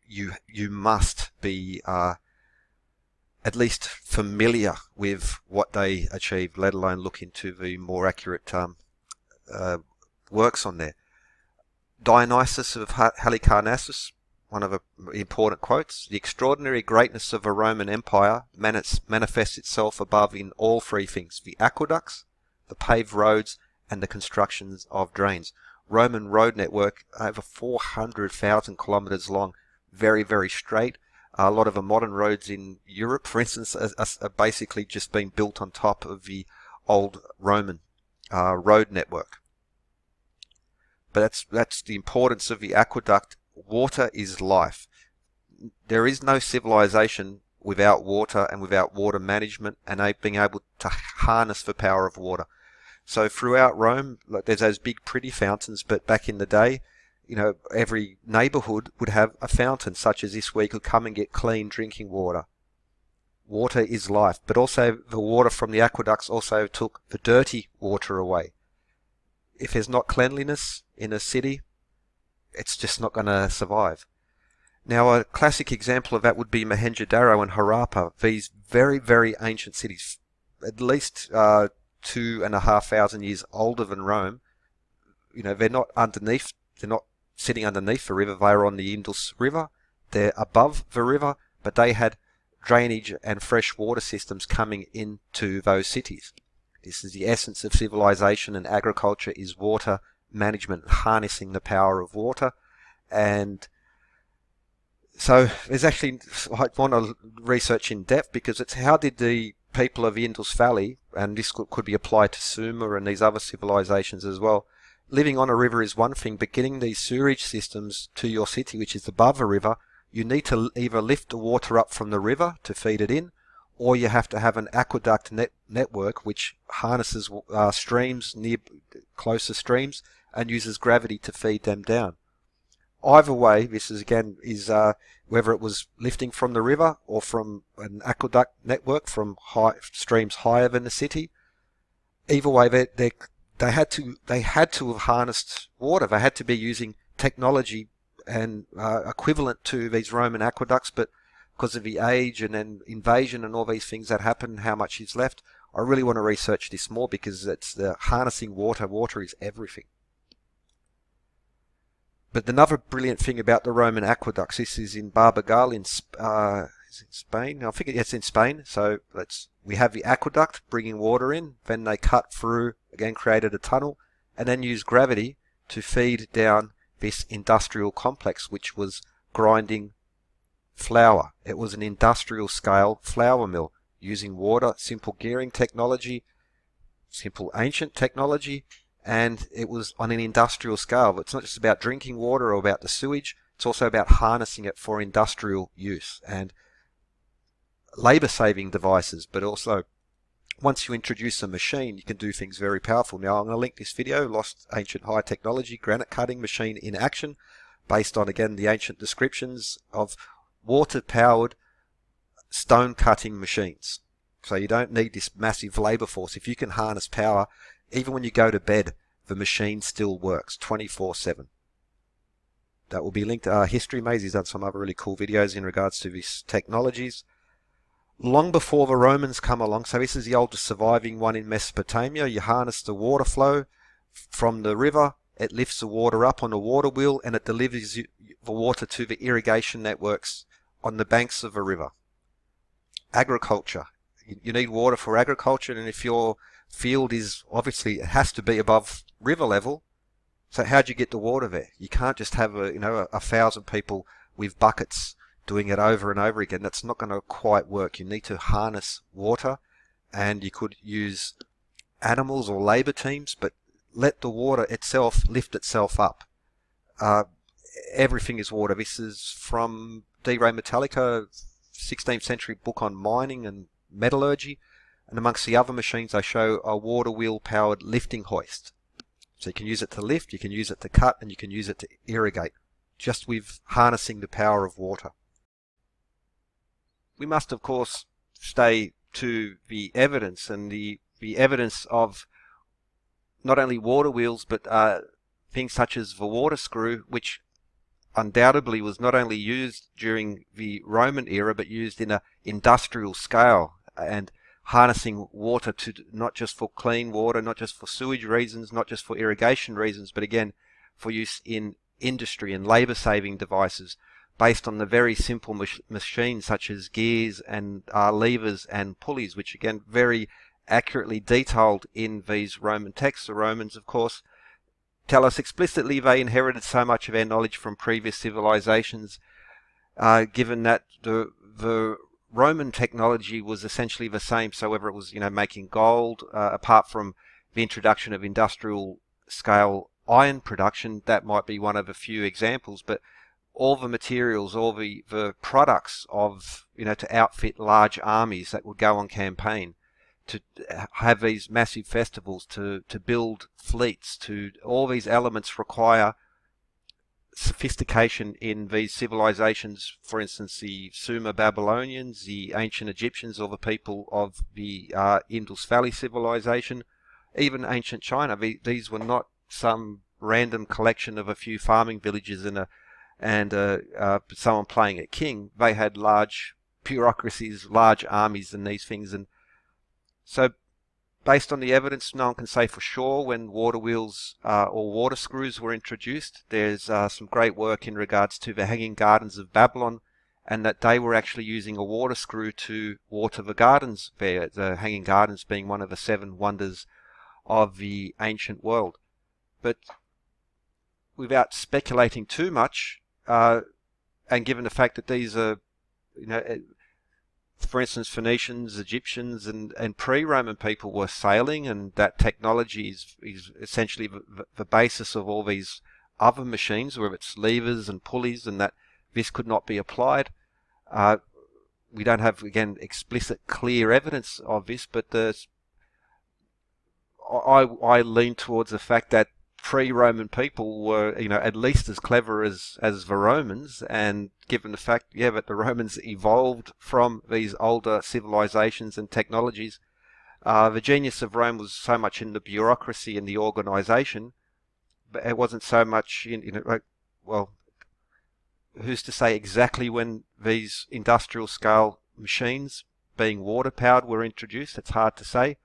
you must be at least familiar with what they achieved, let alone look into the more accurate works on there. Dionysius of Halicarnassus one of the important quotes, "The extraordinary greatness of a Roman Empire manifests itself above in all three things: the aqueducts, the paved roads, and the constructions of drains." Roman road network, over 400,000 kilometers long, very, very straight. A lot of the modern roads in Europe, for instance, are basically just being built on top of the old Roman road network. But that's the importance of the aqueduct. Water is life. There is no civilization without water and without water management and being able to harness the power of water. So throughout Rome, like, there's those big pretty fountains, but back in the day, every neighborhood would have a fountain, such as this, where you could come and get clean drinking water. Water is life, but also the water from the aqueducts also took the dirty water away. If there's not cleanliness in a city, it's just not going to survive. Now, a classic example of that would be Mohenjo-Daro and Harappa, these very, very ancient cities, at least 2,500 years older than Rome. They're not sitting underneath the river, they're on the Indus River, they're above the river, but they had drainage and fresh water systems coming into those cities. This is the essence of civilization, and agriculture is water management, harnessing the power of water. And so there's actually, I want to research in depth, because it's how did the people of the Indus Valley, and this could be applied to Sumer and these other civilizations as well, living on a river is one thing, but getting these sewage systems to your city, which is above a river, you need to either lift the water up from the river to feed it in, or you have to have an aqueduct network which harnesses streams near closer streams and uses gravity to feed them down. Either way, this is whether it was lifting from the river or from an aqueduct network from streams higher than the city. Either way, they had to have harnessed water. They had to be using technology and equivalent to these Roman aqueducts, but because of the age and then invasion and all these things that happen, how much is left, I really want to research this more, because it's the harnessing water. Water is everything. But another brilliant thing about the Roman aqueducts, this is in Barbagal in Spain. I think it's in Spain. So we have the aqueduct bringing water in, then they cut through, again created a tunnel, and then used gravity to feed down this industrial complex, which was grinding flour. It was an industrial scale flour mill using water, simple gearing technology, simple ancient technology, and it was on an industrial scale. But it's not just about drinking water or about the sewage, it's also about harnessing it for industrial use and labor saving devices. But also, once you introduce a machine, you can do things very powerful. Now, I'm going to link this video, Lost Ancient High Technology Granite Cutting Machine in Action, based on, again, the ancient descriptions of water-powered stone cutting machines. So you don't need this massive labor force. If you can harness power, even when you go to bed, the machine still works 24/7. That will be linked to History Maze. He's done some other really cool videos in regards to these technologies. Long before the Romans come along, so this is the oldest surviving one in Mesopotamia, you harness the water flow from the river, it lifts the water up on a water wheel, and it delivers the water to the irrigation networks on the banks of a river. Agriculture. You need water for agriculture, and if your field is, obviously it has to be above river level, so how do you get the water there? You can't just have 1,000 people with buckets doing it over and over again. That's not going to quite work. You need to harness water, and you could use animals or labor teams, but let the water itself lift itself up. Everything is water. This is from D. Ray Metallica, 16th century book on mining and metallurgy, and amongst the other machines they show a water wheel powered lifting hoist. So you can use it to lift, you can use it to cut, and you can use it to irrigate, just with harnessing the power of water. We must, of course, stay to the evidence, and the evidence of not only water wheels, but things such as the water screw, which undoubtedly was not only used during the Roman era, but used in an industrial scale, and harnessing water to not just for clean water, not just for sewage reasons, not just for irrigation reasons, but again for use in industry and labor saving devices. based on the very simple machines such as gears and levers and pulleys, which again very accurately detailed in these Roman texts. The Romans, of course, tell us explicitly they inherited so much of their knowledge from previous civilizations, given that the Roman technology was essentially the same. So whether it was, making gold, apart from the introduction of industrial scale iron production, that might be one of a few examples, but all the materials, all the products of, to outfit large armies that would go on campaign, to have these massive festivals, to build fleets, to all these elements require sophistication in these civilizations. For instance, the Sumer Babylonians, the ancient Egyptians, or the people of the Indus Valley civilization, even ancient China. These were not some random collection of a few farming villages and someone playing a king. They had large bureaucracies, large armies, and these things. And so, based on the evidence, no one can say for sure when water wheels or water screws were introduced. There's some great work in regards to the Hanging Gardens of Babylon, and that they were actually using a water screw to water the gardens there, the Hanging Gardens being one of the 7 wonders of the ancient world. But without speculating too much, and given the fact that these are, for instance, Phoenicians, Egyptians, and pre-Roman people were sailing, and that technology is essentially the basis of all these other machines, whether it's levers and pulleys, and that this could not be applied. We don't have, again, explicit, clear evidence of this, but I lean towards the fact that pre-Roman people were, at least as clever as the Romans, and given the fact, that the Romans evolved from these older civilizations and technologies, the genius of Rome was so much in the bureaucracy and the organization, but it wasn't so much in, who's to say exactly when these industrial scale machines being water powered were introduced? It's hard to say.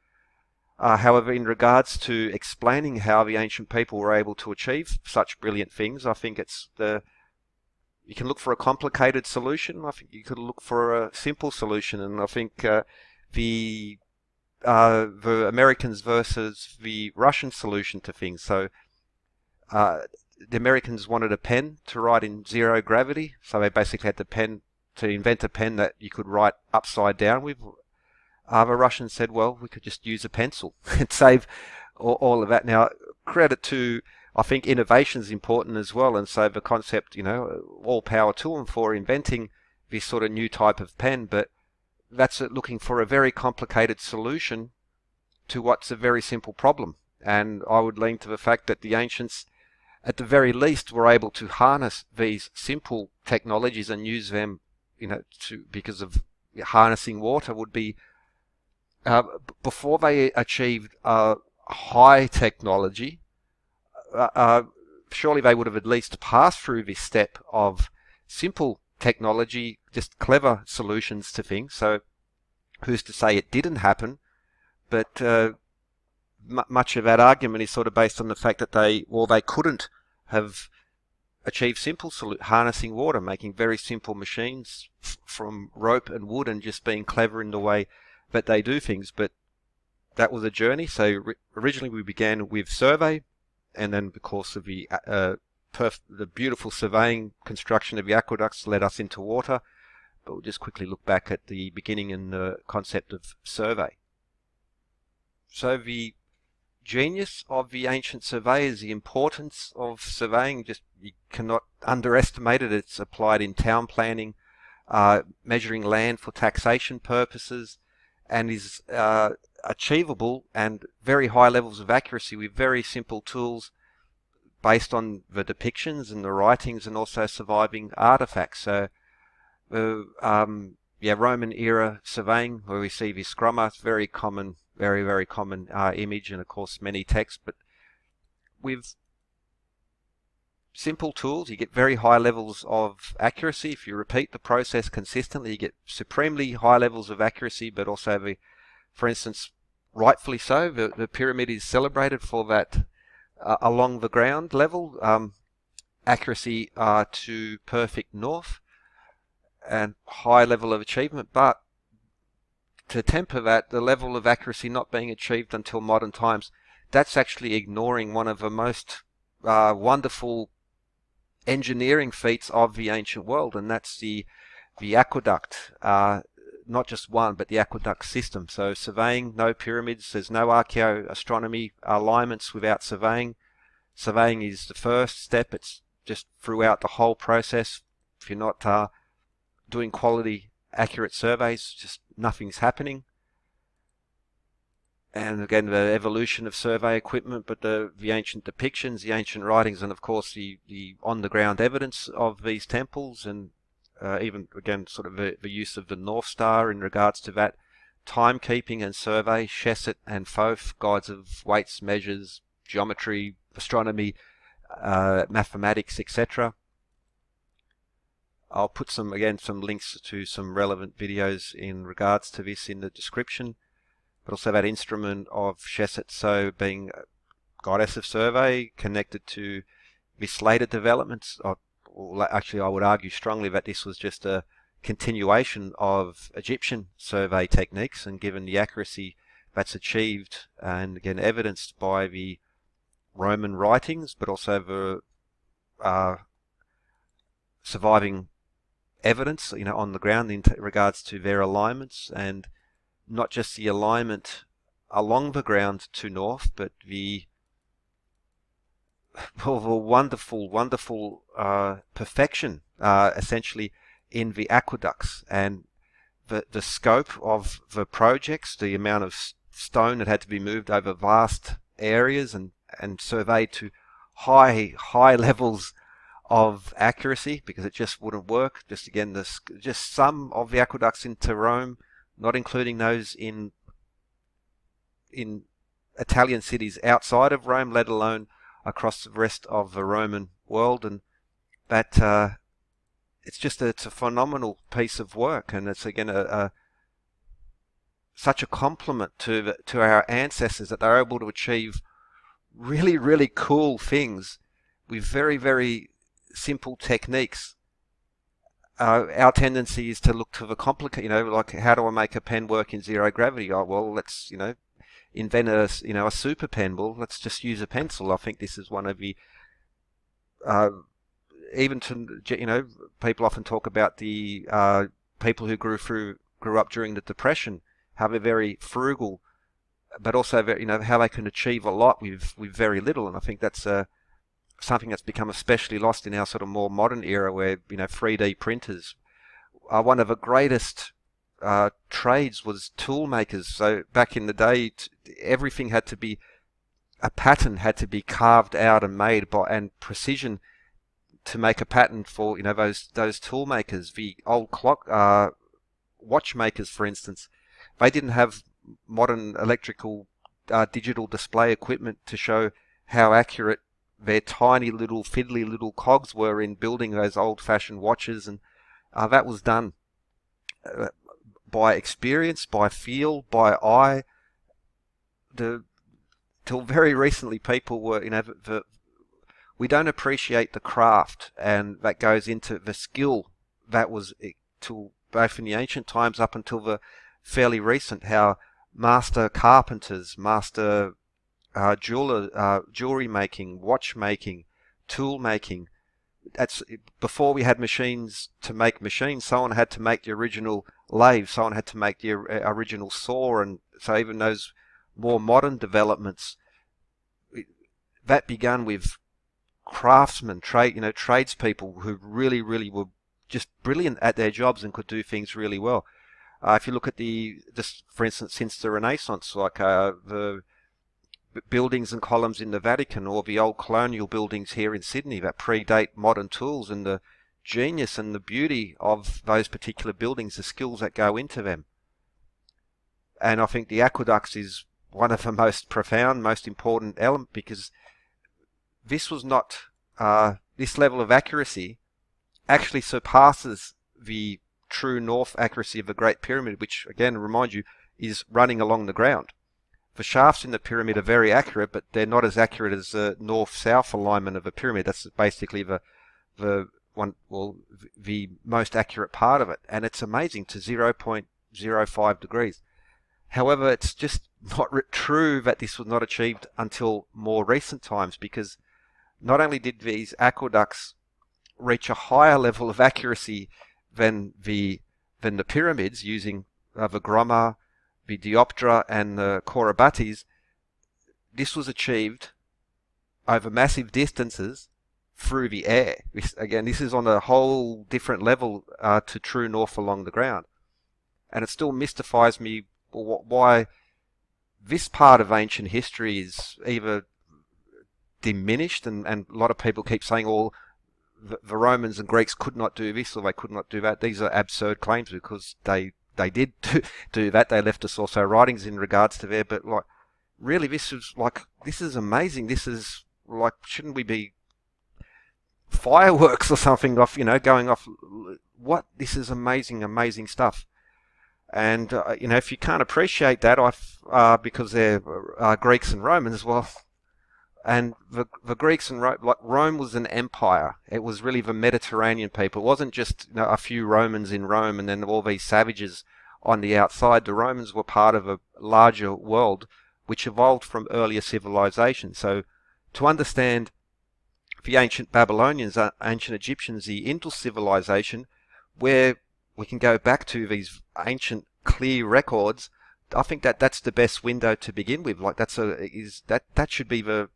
However, in regards to explaining how the ancient people were able to achieve such brilliant things, I think you can look for a complicated solution. I think you could look for a simple solution, and I think the Americans versus the Russian solution to things. So the Americans wanted a pen to write in zero gravity, so they basically had to invent a pen that you could write upside down with. The Russians said, well, we could just use a pencil and save all of that. Now, credit to, I think, innovation is important as well, and so the concept, all power to them for inventing this sort of new type of pen, but that's looking for a very complicated solution to what's a very simple problem. And I would lean to the fact that the ancients, at the very least, were able to harness these simple technologies and use them, because of harnessing water would be, before they achieved high technology, surely they would have at least passed through this step of simple technology, just clever solutions to things. So who's to say it didn't happen? But much of that argument is sort of based on the fact that they couldn't have achieved simple harnessing water, making very simple machines from rope and wood, and just being clever in the way that they do things. But that was a journey. So originally we began with survey, and then because of the beautiful surveying construction of the aqueducts led us into water. But we'll just quickly look back at the beginning and the concept of survey. So the genius of the ancient surveyors, the importance of surveying, you cannot underestimate it. It's applied in town planning, measuring land for taxation purposes, and is achievable and very high levels of accuracy with very simple tools based on the depictions and the writings and also surviving artifacts. So Roman era surveying, where we see the scrummer, it's very common, very, very common image, and of course many texts, but with simple tools you get very high levels of accuracy. If you repeat the process consistently, you get supremely high levels of accuracy, but also for instance, rightfully so, the pyramid is celebrated for that along the ground level. accuracy to perfect north and high level of achievement, but to temper that, the level of accuracy not being achieved until modern times, that's actually ignoring one of the most wonderful engineering feats of the ancient world, and that's the aqueduct. Not just one, but the aqueduct system. So surveying, no pyramids, there's no archeoastronomy alignments without surveying. Surveying is the first step. It's just throughout the whole process. If you're not doing quality, accurate surveys, just nothing's happening. And again, the evolution of survey equipment, but the ancient depictions, the ancient writings, and of course the on-the-ground evidence of these temples, and even again sort of the use of the North Star in regards to that, timekeeping and survey, Seshat and Thoth, guides of weights, measures, geometry, astronomy, mathematics, etc. I'll put some links to some relevant videos in regards to this in the description, but also that instrument of Seshat, so being a goddess of survey connected to this later developments. Actually, I would argue strongly that this was just a continuation of Egyptian survey techniques, and given the accuracy that's achieved, and again evidenced by the Roman writings, but also the surviving evidence, on the ground in regards to their alignments, and not just the alignment along the ground to north, but the wonderful perfection essentially in the aqueducts, and the scope of the projects, the amount of stone that had to be moved over vast areas and surveyed to high levels of accuracy, because it just wouldn't work. Just again, just some of the aqueducts into Rome, not including those in Italian cities outside of Rome, let alone across the rest of the Roman world. And that it's a phenomenal piece of work, and it's again such a compliment to our ancestors that they're able to achieve really cool things with very simple techniques. Our tendency is to look to the complicate, like how do I make a pen work in zero gravity? Oh, well, let's invent a super pen. Well, let's just use a pencil. I think this is one of the people often talk about the people who grew up during the Depression, how they're very frugal, but also very, how they can achieve a lot with very little. And I think that's something that's become especially lost in our sort of more modern era, where 3D printers are one of the greatest trades was tool makers. So back in the day, everything had to be, a pattern had to be carved out and made and precision to make a pattern for those tool makers. The old clock watchmakers, for instance, they didn't have modern electrical digital display equipment to show how accurate their tiny little fiddly little cogs were in building those old-fashioned watches, and that was done by experience, by feel, by eye. Till very recently, people were, we don't appreciate the craft, and that goes into the skill that was till both in the ancient times up until the fairly recent, how master carpenters, master jewelry making, watch making, tool making. That's before we had machines to make machines. Someone had to make the original lathe. Someone had to make the original saw, and so even those more modern developments that began with craftsmen, tradespeople who really were just brilliant at their jobs and could do things really well. If you look at for instance, since the Renaissance, like the buildings and columns in the Vatican, or the old colonial buildings here in Sydney that predate modern tools, and the genius and the beauty of those particular buildings, the skills that go into them. And I think the aqueducts is one of the most profound, most important elements, because this was not, this level of accuracy actually surpasses the true north accuracy of the Great Pyramid, which again, remind you, is running along the ground. the shafts in the pyramid are very accurate, but they're not as accurate as the north-south alignment of a pyramid. That's basically the most accurate part of it, and it's amazing to 0.05 degrees. However, it's just not true that this was not achieved until more recent times, because not only did these aqueducts reach a higher level of accuracy than the pyramids using the Groma, the Dioptra, and the Corybates, this was achieved over massive distances through the air. This is on a whole different level to true north along the ground. And it still mystifies me why this part of ancient history is either diminished, and a lot of people keep saying, oh, the Romans and Greeks could not do this or they could not do that. These are absurd claims, because they did do that. They left us also writings in regards to there, but like, really, this is amazing. This is like, shouldn't we be fireworks or something off, going off? What? This is amazing stuff. And if you can't appreciate that, because they're Greeks and Romans, well, and the Greeks and Rome was an empire. It was really the Mediterranean people. It wasn't just a few Romans in Rome and then all these savages on the outside. The Romans were part of a larger world which evolved from earlier civilizations. So to understand the ancient Babylonians, ancient Egyptians, the Indus civilization, where we can go back to these ancient clear records, I think that's the best window to begin with. Like that should be the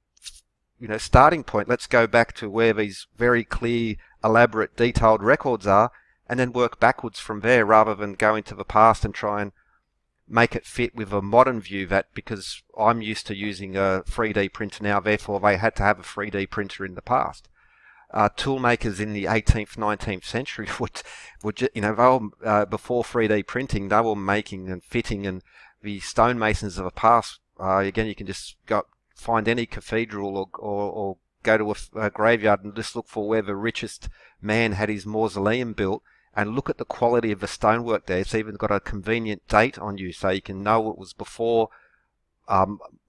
starting point. Let's go back to where these very clear, elaborate, detailed records are, and then work backwards from there, rather than go into the past and try and make it fit with a modern view that because I'm used to using a 3D printer now, therefore they had to have a 3D printer in the past. Tool makers in the 18th, 19th century would they were, before 3D printing, they were making and fitting, and the stonemasons of the past, again, you can just find any cathedral or go to a graveyard and just look for where the richest man had his mausoleum built, and look at the quality of the stonework there. It's even got a convenient date on you, so you can know it was before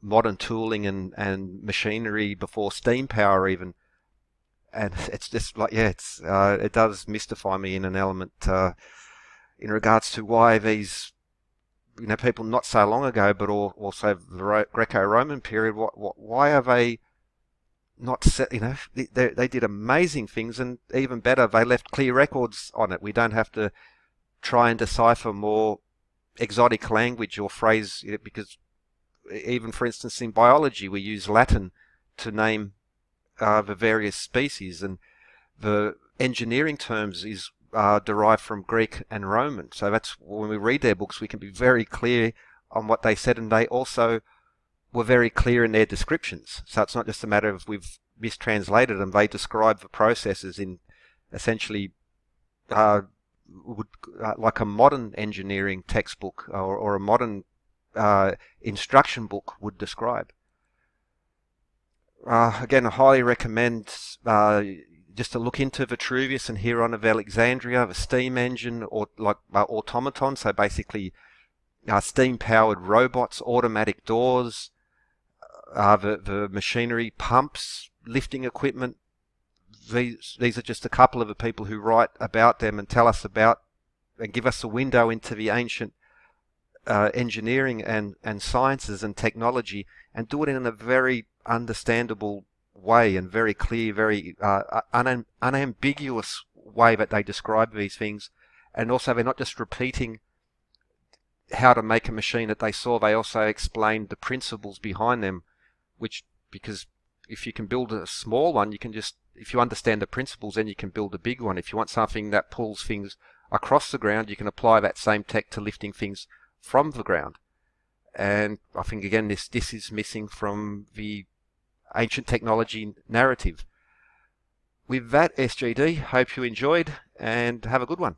modern tooling and machinery, before steam power even. And it's just like, it does mystify me in an element in regards to why these people not so long ago, but also the Greco-Roman period, why are they not set? They did amazing things, and even better, they left clear records on it. We don't have to try and decipher more exotic language or phrase, because even, for instance, in biology, we use Latin to name the various species, and the engineering terms is derived from Greek and Roman. So that's when we read their books, we can be very clear on what they said, and they also were very clear in their descriptions. So it's not just a matter of we've mistranslated them. They describe the processes in essentially like a modern engineering textbook or a modern instruction book would describe. Again, I highly recommend just to look into Vitruvius and Hieron of Alexandria, the steam engine, or like automaton, so basically steam-powered robots, automatic doors, the machinery, pumps, lifting equipment. These are just a couple of the people who write about them and tell us about and give us a window into the ancient engineering and sciences and technology, and do it in a very understandable way and very clear, very unambiguous way that they describe these things. And also, they're not just repeating how to make a machine that they saw, they also explained the principles behind them, because if you can build a small one, you can just, if you understand the principles, then you can build a big one. If you want something that pulls things across the ground, you can apply that same tech to lifting things from the ground. And I think, again, this is missing from the ancient technology narrative. With that, SGD, hope you enjoyed, and have a good one.